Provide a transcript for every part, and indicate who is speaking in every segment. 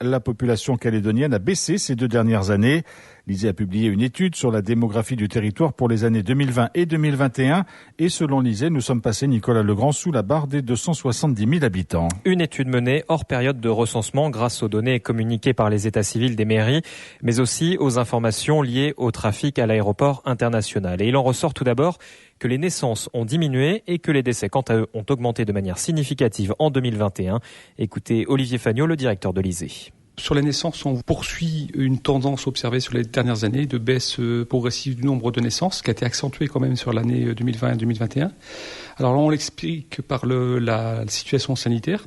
Speaker 1: La population calédonienne a baissé ces 2 dernières années. L'ISEE a publié une étude sur la démographie du territoire pour les années 2020 et 2021. Et selon l'ISEE, nous sommes passés, Nicolas Legrand, sous la barre des 270 000 habitants.
Speaker 2: Une étude menée hors période de recensement grâce aux données communiquées par les états civils des mairies, mais aussi aux informations liées au trafic à l'aéroport international. Et il en ressort tout d'abord que les naissances ont diminué et que les décès, quant à eux, ont augmenté de manière significative en 2021. Écoutez Olivier Fagnot, le directeur de l'ISEE.
Speaker 3: Sur les naissances, on poursuit une tendance observée sur les dernières années de baisse progressive du nombre de naissances, qui a été accentuée quand même sur l'année 2020 et 2021. Alors là, on l'explique par la situation sanitaire,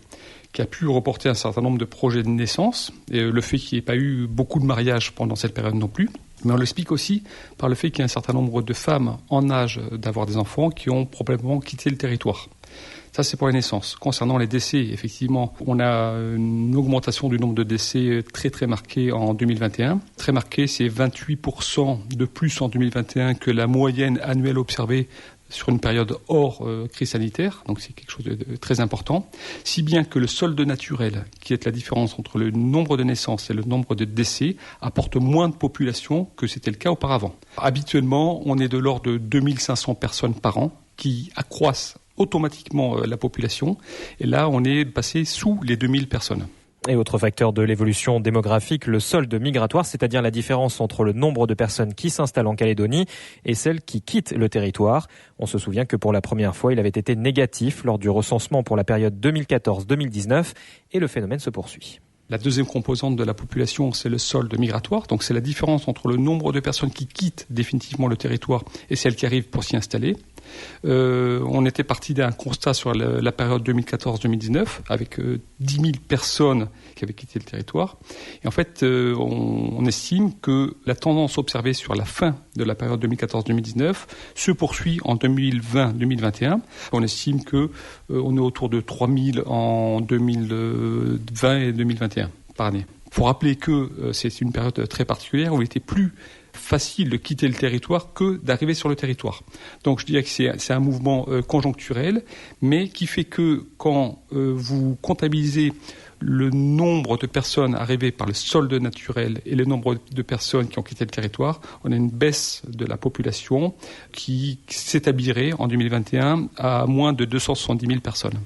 Speaker 3: qui a pu reporter un certain nombre de projets de naissance, et le fait qu'il n'y ait pas eu beaucoup de mariages pendant cette période non plus. Mais on l'explique aussi par le fait qu'il y a un certain nombre de femmes en âge d'avoir des enfants qui ont probablement quitté le territoire. Ça, c'est pour les naissances. Concernant les décès, effectivement, on a une augmentation du nombre de décès très très marquée en 2021. Très marquée, c'est 28% de plus en 2021 que la moyenne annuelle observée sur une période hors crise sanitaire, donc c'est quelque chose de très important, si bien que le solde naturel, qui est la différence entre le nombre de naissances et le nombre de décès, apporte moins de population que c'était le cas auparavant. Habituellement, on est de l'ordre de 2500 personnes par an qui accroissent automatiquement la population, et là on est passé sous les 2000 personnes.
Speaker 2: Et autre facteur de l'évolution démographique, le solde migratoire, c'est-à-dire la différence entre le nombre de personnes qui s'installent en Calédonie et celles qui quittent le territoire. On se souvient que pour la première fois, il avait été négatif lors du recensement pour la période 2014-2019 et le phénomène se poursuit.
Speaker 3: La deuxième composante de la population, c'est le solde migratoire. Donc c'est la différence entre le nombre de personnes qui quittent définitivement le territoire et celles qui arrivent pour s'y installer. On était parti d'un constat sur la période 2014-2019 avec 10 000 personnes qui avaient quitté le territoire. Et en fait, on estime que la tendance observée sur la fin de la période 2014-2019 se poursuit en 2020-2021. On estime qu'on est autour de 3 000 en 2020 et 2021 par année. Il faut rappeler que c'est une période très particulière où il était plus facile de quitter le territoire que d'arriver sur le territoire. Donc je dirais que c'est un mouvement conjoncturel, mais qui fait que quand vous comptabilisez le nombre de personnes arrivées par le solde naturel et le nombre de personnes qui ont quitté le territoire, on a une baisse de la population qui s'établirait en 2021 à moins de 270 000 personnes.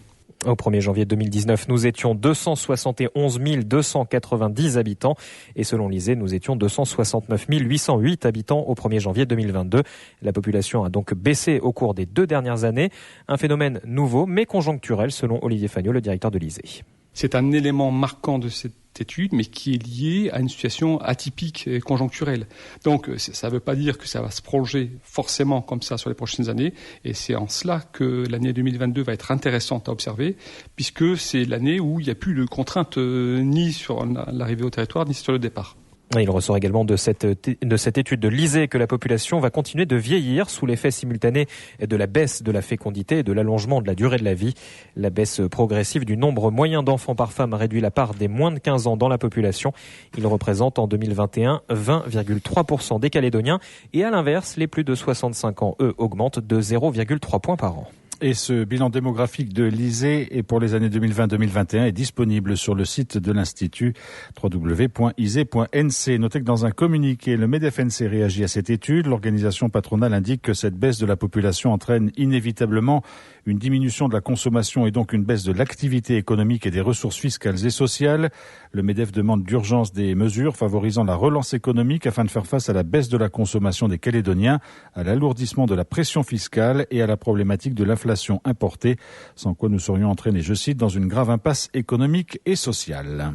Speaker 2: Au 1er janvier 2019, nous étions 271 290 habitants et selon l'ISEE, nous étions 269 808 habitants au 1er janvier 2022. La population a donc baissé au cours des 2 dernières années. Un phénomène nouveau mais conjoncturel selon Olivier Fagnot, le directeur de l'ISEE.
Speaker 3: C'est un élément marquant de cette étude, mais qui est lié à une situation atypique et conjoncturelle. Donc, ça ne veut pas dire que ça va se prolonger forcément comme ça sur les prochaines années, et c'est en cela que l'année 2022 va être intéressante à observer, puisque c'est l'année où il n'y a plus de contraintes ni sur l'arrivée au territoire, ni sur le départ.
Speaker 2: Il ressort également de cette étude de l'ISEE que la population va continuer de vieillir sous l'effet simultané de la baisse de la fécondité et de l'allongement de la durée de la vie. La baisse progressive du nombre moyen d'enfants par femme réduit la part des moins de 15 ans dans la population. Il représente en 2021 20,3% des Calédoniens et à l'inverse, les plus de 65 ans, eux, augmentent de 0,3 points par an.
Speaker 1: Et ce bilan démographique de l'ISEE et pour les années 2020-2021 est disponible sur le site de l'Institut www.isee.nc. Notez que dans un communiqué, le MEDEF-NC réagit à cette étude. L'organisation patronale indique que cette baisse de la population entraîne inévitablement une diminution de la consommation et donc une baisse de l'activité économique et des ressources fiscales et sociales. Le MEDEF demande d'urgence des mesures favorisant la relance économique afin de faire face à la baisse de la consommation des Calédoniens, à l'alourdissement de la pression fiscale et à la problématique de l'inflation importée, sans quoi nous serions entraînés, je cite, dans une grave impasse économique et sociale.